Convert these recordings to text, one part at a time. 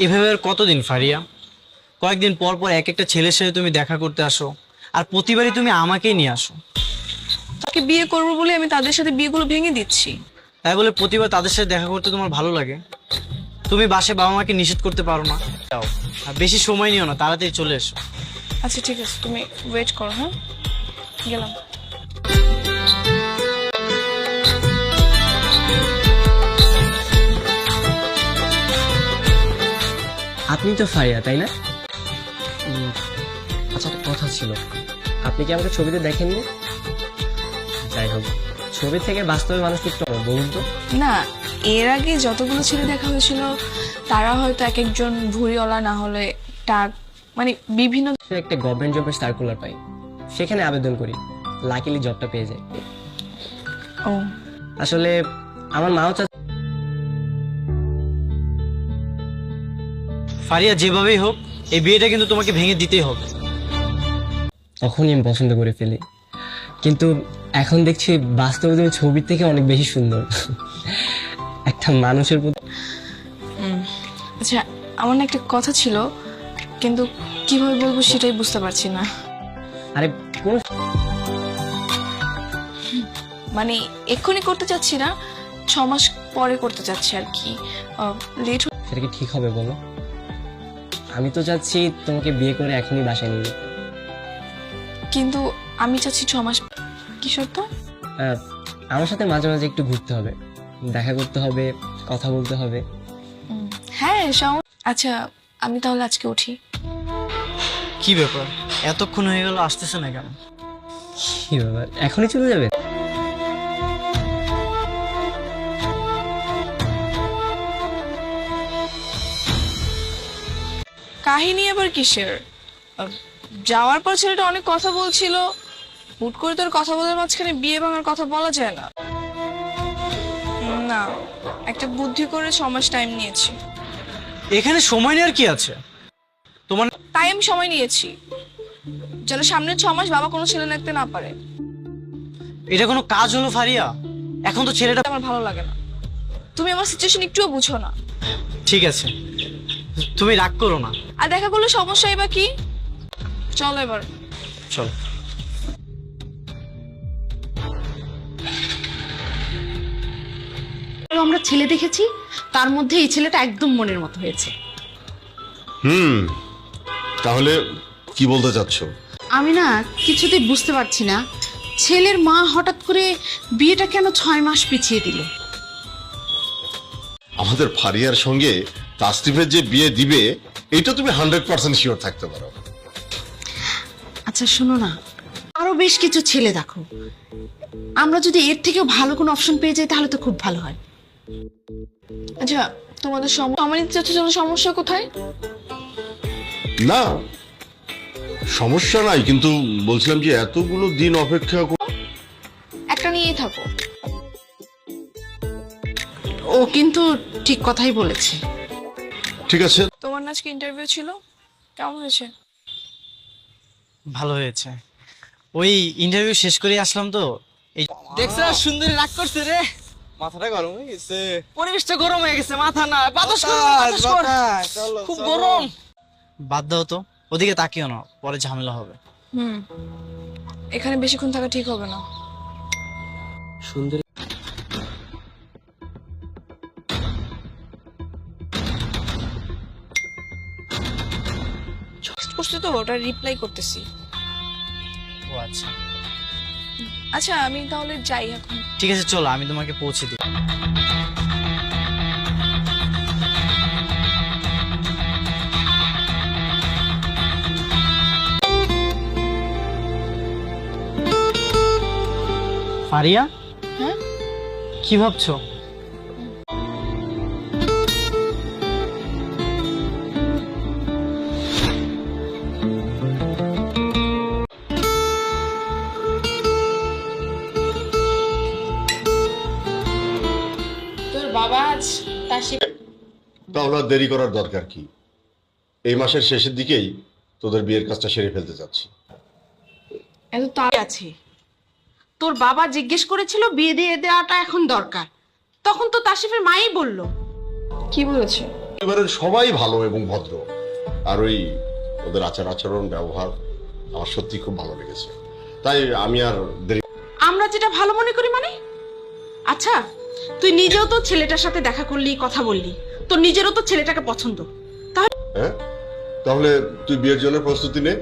এভাবে আর কতদিন ফারিয়া? কয়েকদিন পর পর এক একটা ছেলের সাথে তুমি দেখা করতে আসো, আর প্রতিবারই তুমি আমাকেই নিয়ে আসো। তাকে বিয়ে করবো বলে আমি তাদের সাথে বিয়েগুলো ভেঙে দিচ্ছি। তাই বলে প্রতিবার তাদের সাথে দেখা করতে তোমার ভালো লাগে? তুমি বাসে বাবা মাকে নিষেধ করতে পারো না? যাও, আর বেশি সময় নিও না, তাড়াতাড়ি চলে এসো। আচ্ছা ঠিক আছে, তুমি ওয়েট করো। হ্যাঁ, গেলাম। আপনি তো ফারিয়া, তাই না? আচ্ছা, একটা কথা ছিল, আপনি কি আমাকে ছবিতে দেখেননি? যাই হোক, ছবি থেকে বাস্তবে মানুষ একটু বলুন তো। না, এর আগে যতগুলো ছেলে দেখা হয়েছিল তারা হয়তো এক একজন ভুঁড়িওয়ালা, না হলে টাক, মানে বিভিন্ন। একটা গভর্নমেন্ট জবের সার্কুলার পাই, সেখানে আবেদন করি, লাকিলি জবটা পেয়ে যাই। ও আসলে আমার মাও ফারিয়া, যেভাবেই হোক এই বিয়েটা কিন্তু তোমাকে ভেঙে দিতেই হবে। তখনই আমি পছন্দ করে ফেলি, কিন্তু এখন দেখছি বাস্তবে তুমি ছবির থেকে অনেক বেশি সুন্দর। একটা মানুষের প্রতি। আচ্ছা, আমার না একটা কথা ছিল, কিন্তু কিভাবে বলবো সেটাই বুঝতে পারছি না। আরে কোন, মানে এক্ষুনি করতে চাচ্ছি না, 6 মাস পরে করতে চাচ্ছি আর কি। লেট। সেটা কি ঠিক হবে বলো? আমি তো চাচ্ছি তোমাকে বিয়ে করে এখনই বাসায় নিয়ে যেতে। কিন্তু আমি চাচ্ছি 6 মাস। কি শর্ত? আমার সাথে মাঝে মাঝে একটু ঘুরতে হবে, দেখা করতে হবে, কথা বলতে হবে। হ্যাঁ, আচ্ছা, আমি তাহলে আজকে উঠি। কি ব্যাপার, এতক্ষণ হয়ে গেল, আসতেছে না কেন? কি ব্যাপার, এখনই চলে যাবে? কাহিনী আবার কিসের? আহ, যাওয়ার পর ছেলেটা অনেক কথা বলছিল, হুট করে তোর কথা বলার মাঝখানে বিয়ে ভাঙার কথা বলা যায় না। না, একটা বুদ্ধি করে 6 মাস টাইম নিয়েছি। এখানে সময় নেওয়ার কি আছে তোমার? তাই আমি সময় নিয়েছি, যেন সামনের 6 মাস বাবা কোনো ছেলে দেখতে না পারে। এটা কোনো কাজ হলো ফারিয়া? এখন তো ছেলেটা। আমার ভালো লাগে না, তুমি আমার সিচুয়েশন একটুও বুঝো না। ঠিক আছে, তুমি রাগ করো না। আর দেখা করলে সমস্যাই বা কি? চলো এবার। চলো। আমরা ছেলে দেখেছি, তার মধ্যে এই ছেলেটা একদম মনের মতো হয়েছে। তাহলে কি বলতে চাচ্ছ? আমি না কিছুতেই বুঝতে পারছি না, ছেলের মা হঠাৎ করে বিয়েটা কেন 6 মাস পিছিয়ে দিল। আমাদের ফারিয়ার সঙ্গে তাসরিফের যে বিয়ে দিবে, এটা তুমি 100% শিওর থাকতে পারো। আচ্ছা শোনো না, আরো বেশ কিছু ছেলে দেখো, আমরা যদি এর থেকেও ভালো কোনো অপশন পেয়ে যাই তাহলে তো খুব ভালো হয়। আচ্ছা, তোমাদের সময় নিতে চাচ্ছ, চলো, সমস্যা কোথায়? না, সমস্যা নাই, কিন্তু বলছিলাম যে এতগুলো দিন অপেক্ষা একটা নিয়েই থাকো। ও কিন্তু ঠিক কথাই বলেছে। ঠিক আছে। তোমার না আজকে ইন্টারভিউ ছিল, কেমন হয়েছে? ভালো হয়েছে, ওই ইন্টারভিউ শেষ করে আসলাম তো। এই দেখছ, সুন্দরী রাগ করছে রে, মাথাটা গরম হয়ে গেছে। পরিবেশটা গরম হয়ে গেছে, মাথা না বাতাস কর, বাতাস কর। খুব গরম। বাদ দাও তো, ওদিকে তাকিও না, পরে ঝামেলা হবে। এখানে বেশিক্ষণ থাকা ঠিক হবে না। সুন্দরী। করছি তো, ওটা রিপ্লাই করতেছি। ও আচ্ছা, আচ্ছা, আমি তাহলে যাই এখন। ঠিক আছে, চলো আমি তোমাকে পৌঁছে দিই। ফারিয়া, হ্যাঁ, কি ভাবছো? তোর বাবা আজ তাহলে আর দেরি করার দরকার কি? এই মাসের শেষের দিকেই তোদের বিয়ের কাজটা সেরে ফেলতে চাচ্ছি। এত তাড়ি আছে, তোর বাবা জিজ্ঞেস করেছিল বিয়ে দিয়ে দেওয়াটা এখন দরকার, তখন তো তাসিফের মাই বলল। কি বলেছে? পরিবারের সবাই ভালো এবং ভদ্র, আর ওই ওদের আচার আচরণ ব্যবহার আমার সত্যি খুব ভালো লেগেছে। তাই আমি আর দেরি। আমরা যেটা ভালো মনে করি মানে? আচ্ছা, তুই নিজেও তো ছেলেটার সাথে দেখা করলি, কথা বললি, তোর নিজেরও তো ছেলেটাকে পছন্দ। হ্যাঁ, তাহলে তুই বিয়ের জন্য প্রস্তুতি নে,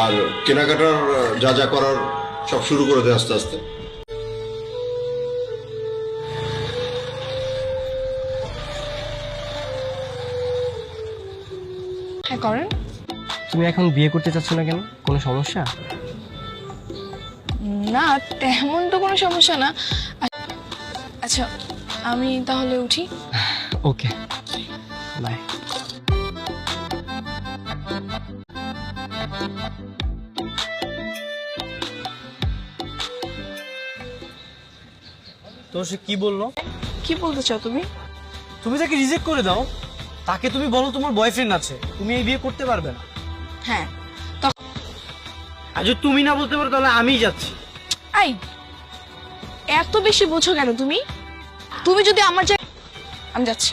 আর কেনাকাটার যা যা করার সব শুরু করে দে আস্তে আস্তে। হ্যাঁ করেন। তুমি এখন বিয়ে করতে চাচ্ছ না কেন? কোনো সমস্যা? না তেমন তো কোনো সমস্যা না। আচ্ছা আমি তাহলে উঠি। ওকে, বাই। তো সে কি বললো? কি বলতে চাও তুমি? তুমি তাকে রিজেক্ট করে দাও। তাকে তুমি বলো তোমার বয়ফ্রেন্ড আছে, তুমি এই বিয়ে করতে পারবে না। হ্যাঁ আর যদি তুমি না বলতে পারো তাহলে আমিই যাচ্ছি। আই এত বেশি বোঝো কেন তুমি? তুমি যদি আমার আমি যাচ্ছি।